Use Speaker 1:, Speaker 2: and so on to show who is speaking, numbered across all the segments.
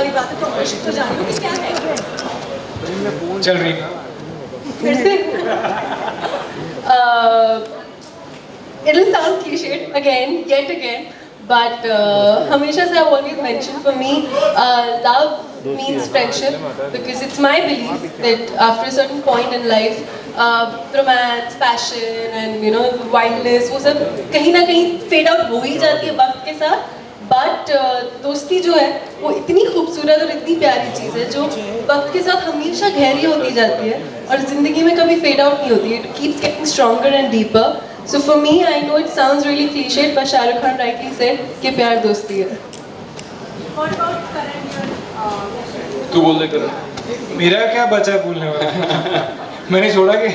Speaker 1: वाली बात है, तो इश्क तो जानो कि क्या है।
Speaker 2: चल रही
Speaker 1: फिर से it'll sound cliched again, yet again, but हमेशा से I've always mentioned, for me love means friendship, because it's my belief that after a certain point in life romance, passion and wildness वो सब कहीं ना कहीं fade out हो ही जाती है वक्त के साथ, बट दोस्ती जो है वो इतनी खूबसूरत और इतनी प्यारी चीज़ है जो वक्त के साथ हमेशा गहरी होती जाती है और ज़िंदगी में कभी फेड आउट नहीं होती है. It keeps getting stronger and deeper. So for me, I know it sounds really clichéd, but Shahrukh Khan rightly said कि प्यार दोस्ती है.
Speaker 3: तू बोल दे करण.
Speaker 2: मेरा क्या बचा है बोलने वाला. मैंने छोड़ा कि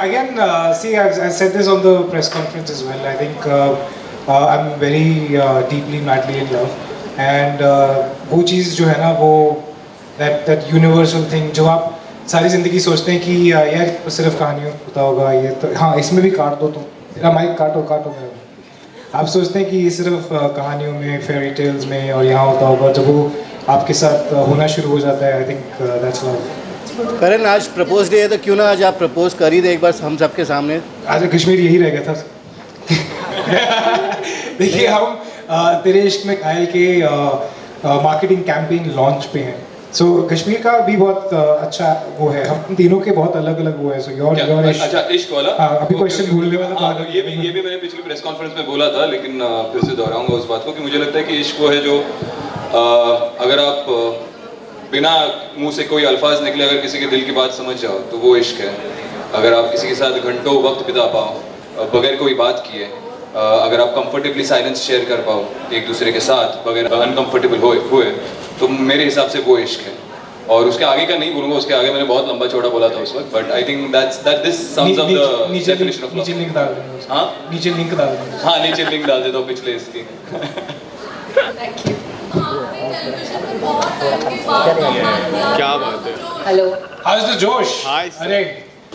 Speaker 2: again see I said this on the press conference as well. I think I'm very deeply madly in love, and वो चीज़ जो है ना वो that universal thing जो आप सारी ज़िंदगी सोचते हैं कि यार तो सिर्फ कहानियों होता होगा, ये तो हाँ इसमें भी काट दो तुम, तेरा माइक काटो मेरा. आप सोचते हैं कि ये सिर्फ कहानियों में, फेयरी टेल्स में और यहाँ होता होगा, जब वो आपके साथ होना शुरू हो जाता है, आई थिंक दैट्स लव.
Speaker 4: करण, आज प्रपोज डे है तो क्यों ना आज आप प्रपोज कर ही दे एक बार हम सबके सामने.
Speaker 2: आज कश्मीर यही रह गया था. देखिए हम तेरे इश्क में घायल के मार्केटिंग कैंपेन लॉन्च पे हैं. सो कश्मीर का भी बहुत अच्छा वो है. हम तीनों के बहुत अलग अलग वो है. सो योर
Speaker 3: अच्छा इश्क वाला.
Speaker 2: हाँ, अभी क्वेश्चन भूलने वाला था.
Speaker 3: ये भी मैंने पिछली प्रेस कॉन्फ्रेंस में बोला था, लेकिन फिर से दोहराऊंगा उस बात को कि मुझे लगता है कि इश्क वो है जो अगर आप बिना मुंह से कोई अल्फाज निकले अगर किसी के दिल की बात समझ जाओ तो वो इश्क है. अगर आप किसी के साथ घंटों वक्त बिता पाओ बगैर कोई बात किए, अगर आप कंफर्टेबली साइलेंस शेयर कर पाओ एक दूसरे के साथ बगैर अनकंफर्टेबल हुए तो मेरे हिसाब से वो इश्क है. और उसके आगे का नहीं बोलूंगा, उसके आगे मैंने बहुत लंबा चौड़ा बोला था उस वक्त, but I think that this sums up the definition of love.
Speaker 2: नीचे लिंक डाल देंगे.
Speaker 3: हाँ
Speaker 2: नीचे लिंक डाल देंगे.
Speaker 3: हाँ नीचे लिंक डाल देता हूँ पिछले इसकी.
Speaker 1: Thank you.
Speaker 3: क्या बात है.
Speaker 1: हेलो.
Speaker 2: आज तो जोश. अरे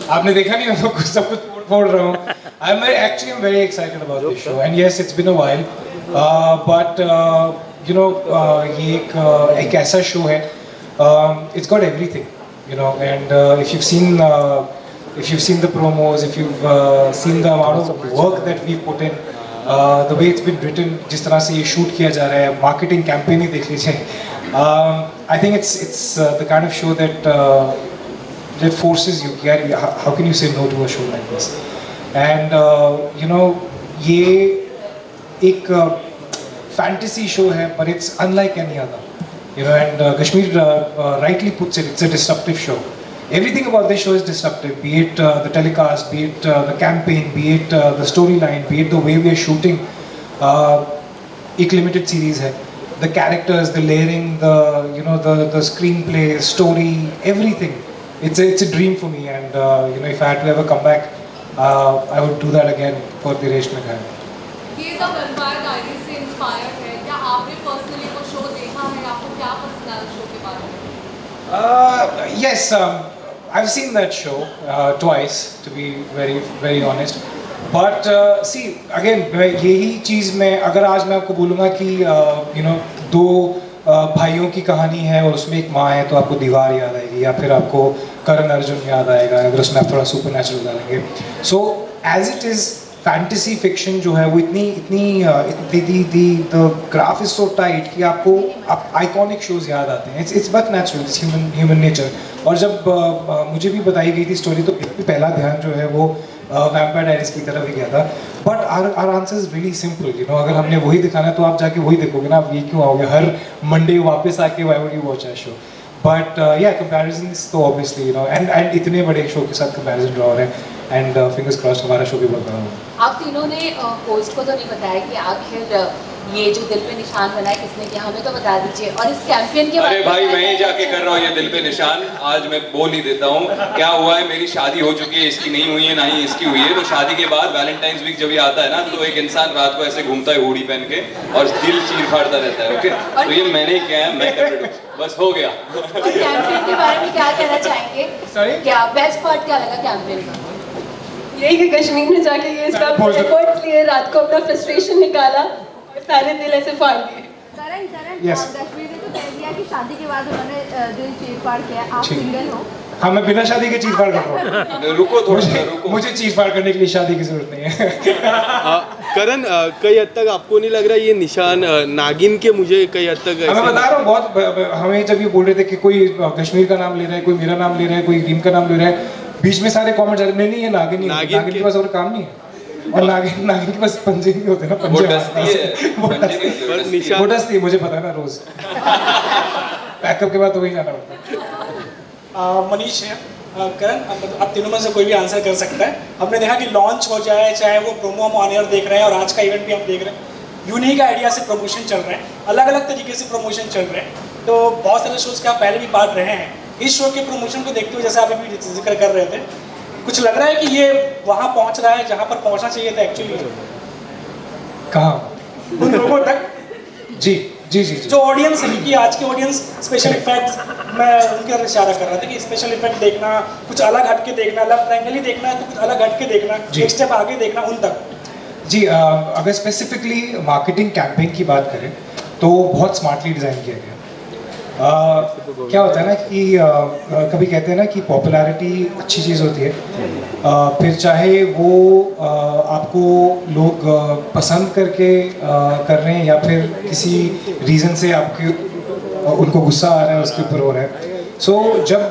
Speaker 2: आपने देखा नहीं, मैं तो कुछ सब कुछ फोड़ रहा हूँ. I'm very excited about this show, and yes, it's been a while, but ये एक ऐसा शो है. It's got everything, and if you've seen the promos, if you've seen the amount of work that we've put in, the way it's been written, जिस तरह से ये shoot किया जा रहा है, marketing campaign ही देख लीजिए. I think it's the kind of show that forces you. How can you say no to a show like this? And ये एक fantasy show है, but it's unlike any other. And Kashmir rightly puts it. It's a disruptive show. Everything about this show is disruptive. Be it the telecast, be it the campaign, be it the storyline, be it the way we are shooting. एक limited series है. The characters, the layering, the screenplay, story, everything. It's a dream for me, and if I had to ever come back, I would do that again for the Diresh Meghani.
Speaker 5: ये the vampire diaries से inspired है क्या? आपने personally वो show देखा है? आपको क्या पसंद आया शो के बारे में?
Speaker 2: Yes, I've seen that show twice, to be very very honest. But see, again, यही चीज़ मैं अगर आज मैं आपको बोलूँगा कि दो भाइयों की कहानी है और उसमें एक माँ है, तो आपको दीवार याद आएगी, या फिर आपको करण अर्जुन याद आएगा अगर उसमें आप थोड़ा सुपर नेचुरल डालेंगे. So as it is fantasy fiction जो है वो इतनी the graph is so tight कि आपको आइकॉनिक शोज याद आते हैं. It's but natural, it's human nature. और जब मुझे भी बताई गई थी स्टोरी तो पहला ध्यान जो है वो वैम्पायर डायरीज की तरफ ही गया था. But our answer is really simple. अगर हमने वही दिखाना है तो आप जाके वही देखोगे ना. आप ये क्यों आओगे हर मंडे वापस आके why would you watch that show? But या कंपैरिजंस तो ऑब्वियसली एंड इतने बड़े शो के साथ कंपैरिजन ड्रॉ हो रहे हैं. एंड फिंगर्स क्रॉस्ड हमारा शो भी बहुत बड़ा होगा.
Speaker 6: आप तीनों ने होस्ट को तो नहीं बताया कि आखिर ये जो दिल पे निशान बना है किसने किया, हमें तो बता दीजिए. और इस कैंपेन के
Speaker 3: अरे भाई मैं ही जाके कर रहा हूँ ये दिल पे निशान. आज मैं बोल ही देता हूँ क्या हुआ है. मेरी शादी हो चुकी है, इसकी नहीं हुई है, ना ही इसकी हुई है. तो शादी के बाद वैलेंटाइंस वीक जब ये आता है ना, तो एक इंसान रात को ऐसे घूमता है हुडी पहन के और दिल चीर फाड़ता रहता है. ओके, तो ये मैंने ही किया है, मैं कर रहा हूँ, बस हो गया.
Speaker 6: और कैंपेन के बारे में क्या कहना चाहेंगे?
Speaker 2: Sorry?
Speaker 6: क्या बेस्ट पार्ट क्या लगा कैंपेन का?
Speaker 1: यही कि कश्मीर में जाके ये सब एफर्ट्स लिए, रात को अपना फ्रस्ट्रेशन निकाला और सारे दिल ऐसे फाड़ दिए.
Speaker 5: करण
Speaker 2: Yes.
Speaker 5: कश्मीर ने तो कह दिया कि शादी के बाद उन्होंने दिल चीर-फाड़ किया। आप
Speaker 2: ठीक।
Speaker 5: सिंगल हो।
Speaker 2: हाँ, मैं बिना शादी के चीर फाड़ कर रहा हूँ।
Speaker 3: रुको थोड़ा सा रुको
Speaker 2: मुझे चीर फाड़ करने के लिए शादी की जरूरत नहीं है।
Speaker 7: करण कई हद तक आपको नहीं लग रहा ये निशान नागिन के मुझे कई हद तक
Speaker 2: मैं बता रहा हूँ बहुत हमें जब ये बोल रहे थे कि कोई कश्मीर का नाम ले रहा है, कोई मेरा नाम ले रहा है, कोई रीम का नाम ले रहा है, बीच में सारे कमेंट्स आ रहे नहीं ये नागिन ही है। नागिन के पास और काम नहीं है, और नागिन के पास पंजे नहीं होते ना,
Speaker 3: वो
Speaker 2: पंजे
Speaker 3: डसती है
Speaker 2: वो
Speaker 3: पंजे
Speaker 2: डसती
Speaker 3: नहीं होते,
Speaker 7: पर
Speaker 3: वो डसती
Speaker 7: निशान-
Speaker 2: वो डसती है, मुझे पता है ना रोज पैकअप के बाद तो वही जाना पड़ता है।
Speaker 8: मनीष है। करण अब तीनों में से कोई भी आंसर कर सकता है। हमने देखा कि लॉन्च हो जाए, चाहे वो प्रोमो हम ऑन एयर देख रहे हैं और आज का इवेंट भी हम देख रहे हैं, यूनिक आइडिया से प्रमोशन चल रहे हैं, अलग अलग तरीके से प्रमोशन चल रहे हैं। तो बहुत सारे शोज़ के आप पहले भी पार्ट रहे हैं, इस शो के प्रमोशन को देखते हुए जैसे आप अभी जिक्र कर रहे थे, कुछ लग रहा है कि ये वहाँ पहुँच रहा है जहाँ पर पहुँचना चाहिए था एक्चुअली
Speaker 2: कहाँ?
Speaker 8: उन लोगों तक
Speaker 2: जी जी जी जी
Speaker 8: जो ऑडियंस है, क्योंकि आज की ऑडियंस स्पेशल इफेक्ट्स, मैं उनके तरफ इशारा कर रहा था कि स्पेशल इफेक्ट देखना, कुछ अलग हटके देखना, लव ट्रायंगल ही देखना है तो कुछ अलग हटके देखना,
Speaker 2: जी।
Speaker 8: एक स्टेप आगे देखना, उन तक।
Speaker 2: जी अगर स्पेसिफिकली मार्केटिंग कैंपेन की बात करें तो बहुत स्मार्टली डिज़ाइन किया गया। क्या होता है ना कि कभी कहते हैं ना कि पॉपुलैरिटी अच्छी चीज़ होती है, फिर चाहे वो आपको लोग पसंद करके कर रहे हैं या फिर किसी रीज़न से आपके उनको गुस्सा आ रहा है उसके ऊपर हो रहा है। सो जब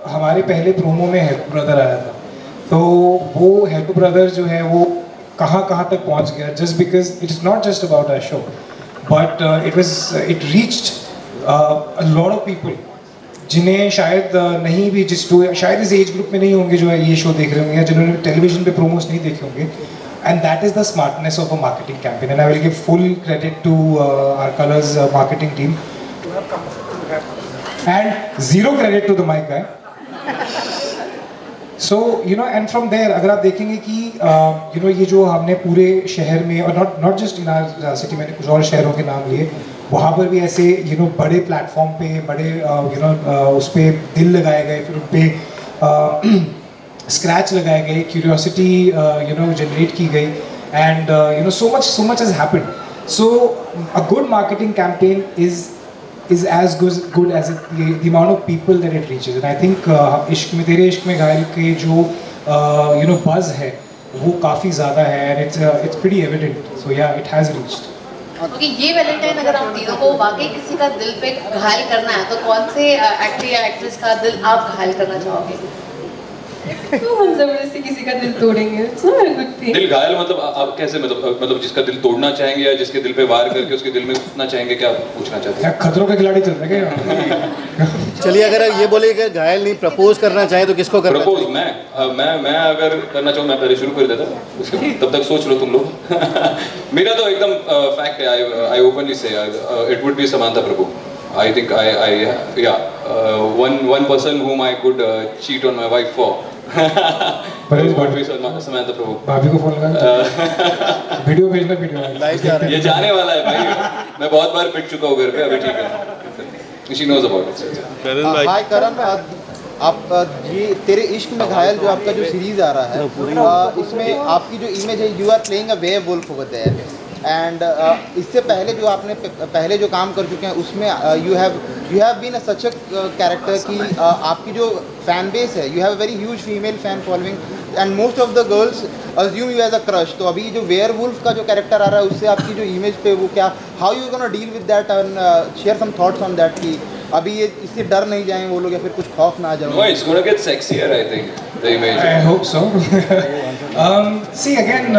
Speaker 2: हमारे पहले प्रोमो में हेल्प ब्रदर आया था तो वो हेल्प ब्रदर जो है वो कहाँ कहाँ तक पहुँच गया, just because it is not just about our show but it reached a lot of people जिन्हें शायद नहीं भी शायद इस एज ग्रुप में नहीं होंगे जो है ये शो देख रहे होंगे या जिन्होंने टेलीविजन पे प्रोमोस नहीं देखे होंगे, and that is the smartness of a marketing campaign and I will give full credit to our Colors marketing team and zero credit to the mic guy. So you know and from there अगर आप देखेंगे कि you know ये जो हमने पूरे शहर में और not just in our city, मैंने कुछ और शहरों के नाम लिए, वहाँ पर भी ऐसे यू नो बड़े प्लेटफॉर्म पे बड़े यू नो उस पर दिल लगाए गए, फिर उन पर स्क्रैच लगाए गए, क्यूरियोसिटी यू नो जनरेट की गई and you know so much has happened. So a good marketing campaign is as good as the amount of people that it reaches, and I think इश्क में तेरे इश्क में घायल के जो you know buzz है वो काफ़ी ज़्यादा है and it's pretty evident, so yeah it has reached.
Speaker 6: Okay, ये वैलेंटाइन अगर आप तीनों को वाकई किसी का दिल पे घायल करना है तो कौन से एक्टर या एक्ट्रेस का दिल आप घायल करना चाहोगे?
Speaker 1: तो हम जबरदस्ती किसी का दिल तोड़ेंगे, it's not a good thing.
Speaker 3: दिल घायल मतलब आप कैसे मतलब जिसका दिल तोड़ना चाहेंगे या जिसके दिल पे वार करके उसके दिल में घुसना चाहेंगे, क्या पूछना चाहते
Speaker 2: क्या
Speaker 3: हैं?
Speaker 2: खतरों के खिलाड़ी चल रहे हैं?
Speaker 4: चलिए अगर ये बोले कि घायल नहीं प्रपोज करना चाहे तो किसको करना
Speaker 3: प्रपोज
Speaker 4: चाहिए?
Speaker 3: मैं अगर करना चाहूँ मैं पहले शुरू कर देता उसके तब तक सोच लो तुम लोग। मेरा तो एकदम फैक्ट है, I openly say it would be Samantha Prabhu. I think one person whom I could cheat on my wife for would be Samantha Prabhu.
Speaker 2: भाभी को फोन लगा, वीडियो भेजना, वीडियो
Speaker 4: लाइव जा रहे
Speaker 3: ये जाने वाला है भाई, मैं बहुत बार पिट चुका हूँ घर पे, अभी ठीक है। She knows about it.
Speaker 7: करण
Speaker 4: हैं।
Speaker 7: भाई
Speaker 4: हाय करण, आप ये तेरे इश्क में घायल जो आपका जो सीरीज आ रहा है इसमें आपकी जो इमेज है, you are playing a werewolf over there, and इससे पहले जो आपने पहले जो काम कर चुके हैं उसमें you have been such a character कि आपकी जो फैन बेस है, you have a very huge female fan following and most of the girls assume you as a crush. तो अभी जो वेयरवुल्फ का जो कैरेक्टर आ रहा है उससे आपकी जो इमेज पे वो क्या, how you gonna deal with that and share some thoughts on that कि अभी ये इससे डर नहीं जाएं वो लोग या फिर कुछ खौफ ना आ
Speaker 3: No,
Speaker 4: जाए?
Speaker 3: it's going to get sexier, I think, the image.
Speaker 2: I hope so. See again,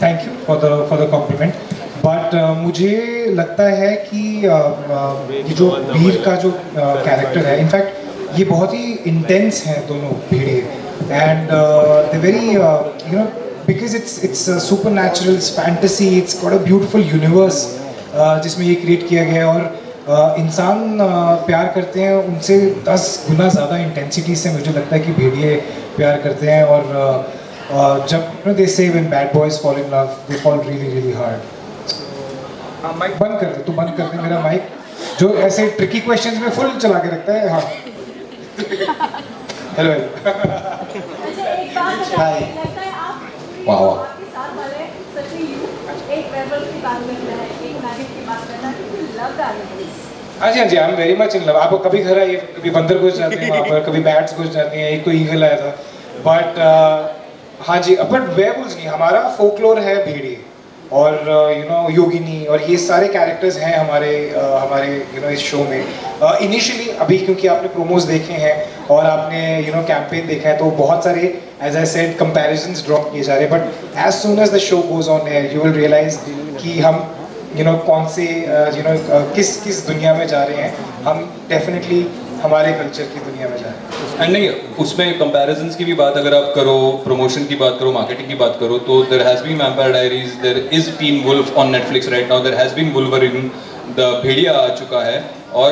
Speaker 2: thank you for the compliment. But मुझे लगता है कि ये जो वीर का जो कैरेक्टर है, इनफैक्ट ये बहुत ही इंटेंस हैं दोनों भेड़िए, and they very you know because it's super natural, it's fantasy, it's got a beautiful universe जिसमें ये क्रिएट किया गया है, और इंसान प्यार करते हैं उनसे 10 गुना ज़्यादा इंटेंसिटी से मुझे लगता है कि भेड़िए प्यार करते हैं, और जब they say when bad boys fall in love they fall really really hard. Mic बंद कर दे, तू बंद कर दे मेरा माइक, जो ऐसे ट्रिकी क्वेश्चंस में फुल चला के रखता है। हाँ हेलो
Speaker 5: एक बात
Speaker 2: हाय।
Speaker 5: लगता है आप
Speaker 2: वाह वाह।
Speaker 5: आपके साथ वाले सच्ची एक वेयरवुल्फ की बात कर रहे हैं, एक नागिन की बात करना कि लव डायरी।
Speaker 2: हाँ जी, I am very much in love. आप कभी घर आइए, कभी बंदर घुस जाते हैं वहाँ पर, कभी बैट्स घुस जाते हैं, एक कोई ईगल आया था। बट हाँ जी, बट वेयरवुल्व्स नहीं, हमारा फोकलोर है भेड़िए और योगिनी और ये सारे कैरेक्टर्स हैं हमारे इस शो में। इनिशियली अभी क्योंकि आपने प्रोमोज देखे हैं और आपने कैंपेन देखा है, तो बहुत सारे as I said comparisons drop किए जा रहे हैं, but as soon as the show goes on air you will realise कि हम कौन से किस दुनिया में जा रहे हैं। हम डेफिनेटली हमारे कल्चर की दुनिया में जा रहे हैं।
Speaker 3: एंड नहीं, उसमें कंपैरिजंस की भी बात अगर आप करो, प्रमोशन की बात करो, मार्केटिंग की बात करो, तो there has been Vampire Diaries, there is Teen Wolf on Netflix right now, there has been Wolverine, the Bhediya आ चुका है। और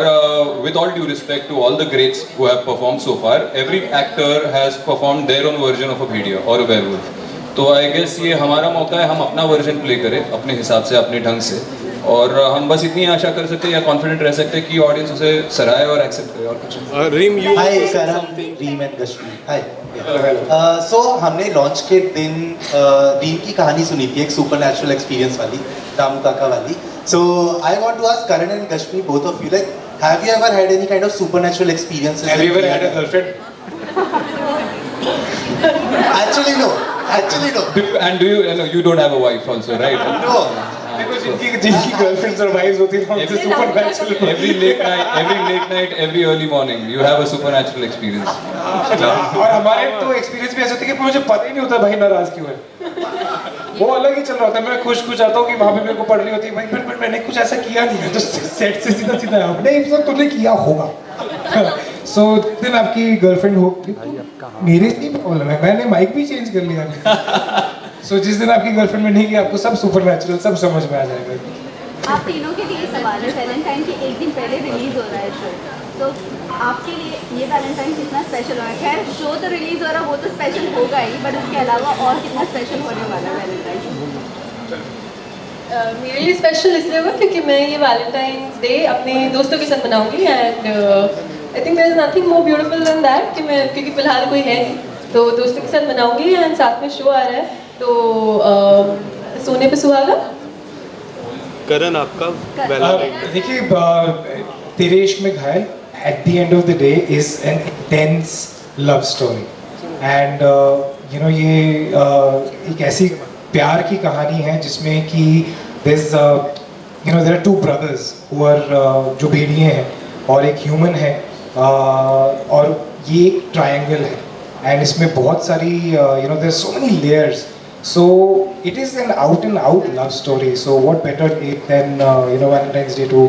Speaker 3: with all due respect to all the greats who have performed so far, every actor has performed their own version of a Bhediya और a werewolf. तो I guess ये हमारा मौका है, हम अपना वर्जन प्ले करें अपने हिसाब से, अपने ढंग से, और हम बस इतनी आशा कर सकते हैं या कॉन्फिडेंट रह सकते हैं कि ऑडियंस उसे सराहे और एक्सेप्ट करे, और कुछ
Speaker 7: रीम यू
Speaker 9: हाय करण, रीम एंड गश्मी, हाय। सो हमने लॉन्च के दिन रीम की कहानी सुनी थी, एक सुपरनैचुरल एक्सपीरियंस वाली, दामू काका वाली। So I want to ask Karan and Gashmi, both of you, like have you ever had any kind of supernatural experiences?
Speaker 2: Have you ever had a girlfriend?
Speaker 9: Actually no.
Speaker 3: and do you don't have a wife also, right?
Speaker 9: No.
Speaker 2: देखो, जिनकी girlfriends और wives होती हैं उनसे supernatural.
Speaker 3: every late night, every early morning, you have a supernatural experience.
Speaker 2: और हमारे तो experience भी ऐसे होते हैं कि मुझे पता ही नहीं होता भाई नाराज क्यों है। वो अलग ही चल रहा होता है, मैं खुश आता हूँ कि वहाँ पे मेरे को पढ़ रही होती है भाई, बट मैंने कुछ ऐसा किया नहीं है, तो सेट से सीधा सीधा नहीं सब तूने किया होगा। सो दिन आपकी गर्लफ्रेंड हो, मेरे से प्रॉब्लम है, मैंने माइक भी चेंज कर लिया। सो जिस दिन आपकी गर्लफ्रेंड में नहीं की, आपको सब सुपरनैचुरल सब समझ में आ जाएगा।
Speaker 5: आप तीनों के लिए सवाल है, वैलेंटाइन के एक दिन पहले रिलीज हो रहा है शो, तो आपके लिए ये वैलेंटाइन कितना स्पेशल हो रहा है? खैर शो तो रिलीज हो रहा है, वो तो स्पेशल होगा ही, बट उसके अलावा और कितना स्पेशल होने वाला है वैलेंटाइन?
Speaker 1: मेरे लिए स्पेशल इसलिए होगा क्योंकि मैं ये वैलेंटाइंस डे अपने दोस्तों के साथ मनाऊंगी, and I think there is nothing more beautiful than that कि मैं, क्योंकि फिलहाल कोई है नहीं, तो दोस्तों के साथ मनाऊंगी, एंड साथ में शो आ रहा है, तो सोने पे सुहागा।
Speaker 7: करण आपका वैलेंटाइन?
Speaker 2: देखिए, तेरे इश्क में घायल at the end of the day is an intense love story, and ये एक ऐसी प्यार की कहानी है जिसमें कि there are two brothers who are जो भेड़िए हैं और एक ह्यूमन है, और ये एक ट्रायंगल है, एंड इसमें बहुत सारी there are so many layers. So it is an out and out love story. So what better date than Valentine's Day to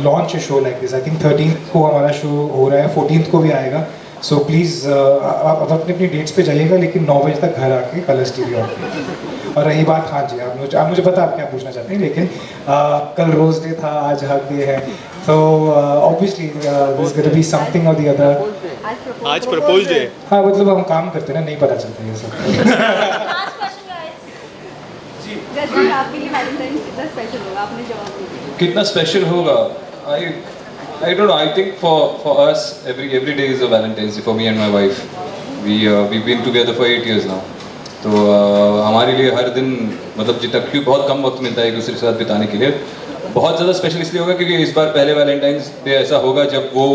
Speaker 2: launch a show like this? I think 13th को हमारा show हो रहा है, 14th को भी आएगा. So please आप अपनी अपनी डेट्स पे जाइएगा, लेकिन 9 बजे तक घर आके कलर्स टीवी ऑन कीजिए। और रही बात, हाँ जी, आप मुझे पता आप क्या पूछना चाहते हैं, लेकिन कल रोज डे था, आज हक डे है, तो obviously this is going to be something और द अदर।
Speaker 7: आज प्रपोज डे।
Speaker 2: हाँ, मतलब हम काम करते हैं ना, नहीं पता चलता ये सब।
Speaker 5: जैसे आपके लिए वैलेंटाइन कितना स्पेशल होगा, आपने जवाब दिया।
Speaker 3: कितना स्पेशल होगा? I don't know. I think for us every day is a Valentine's Day for me and my wife. We've been together for 8 years now. तो हमारे लिए हर दिन, मतलब जितना, क्योंकि बहुत कम वक्त मिलता है एक दूसरे के साथ बिताने के लिए, बहुत ज़्यादा स्पेशल इसलिए होगा क्योंकि इस बार पहले वैलेंटाइंस डे ऐसा होगा जब वो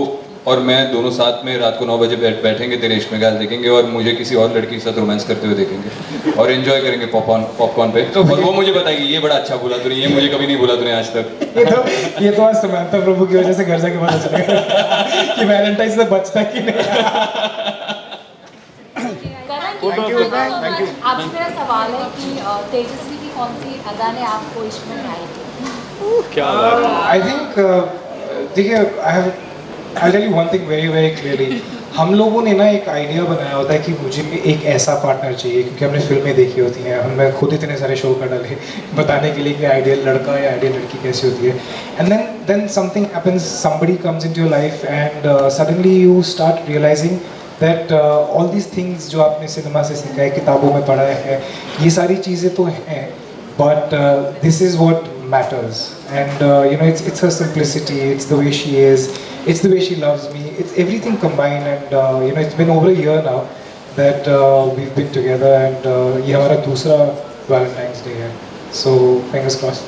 Speaker 3: और मैं दोनों साथ में रात को 9 बजे बैठेंगे, तेरे इश्क में घायल देखेंगे, और मुझे किसी और लड़की के साथ रोमांस करते हुए देखेंगे और एंजॉय करेंगे पॉपकॉर्न पे। तो वो मुझे बताएगी ये बड़ा अच्छा बोला तूने, ये मुझे कभी नहीं बोला तूने आज तक।
Speaker 2: ये तो आज समांता प्रभु की वजह से घर जाके पता चलेगा कि वैलेंटाइन से बचता कि नहीं।
Speaker 5: Thank you. आपसे मेरा सवाल है कि तेजस्वी की कौन सी अदा ने आपको इश्क में ढाई?
Speaker 7: क्या बात है।
Speaker 2: आई थिंक देखिए, I'll tell you one thing very very clearly. हम लोगों ने ना एक आइडिया बनाया होता है कि मुझे एक ऐसा पार्टनर चाहिए, क्योंकि हमने फिल्में देखी होती हैं, मैं खुद इतने सारे शो कर डाले बताने के लिए कि आइडियल लड़का या आइडियल लड़की कैसी होती है, and then something happens, somebody comes into your life and suddenly you start realizing that all these things जो आपने सिनेमा से सीखा है, किताबों में पढ़ा है, ये सारी चीज़ें तो हैं, but this is what matters, and it's her simplicity, it's the way she is, it's the way she loves me, it's everything combined, and it's been over a year now that we've been together, and ये हमारा दूसरा Valentine's Day है, so fingers crossed.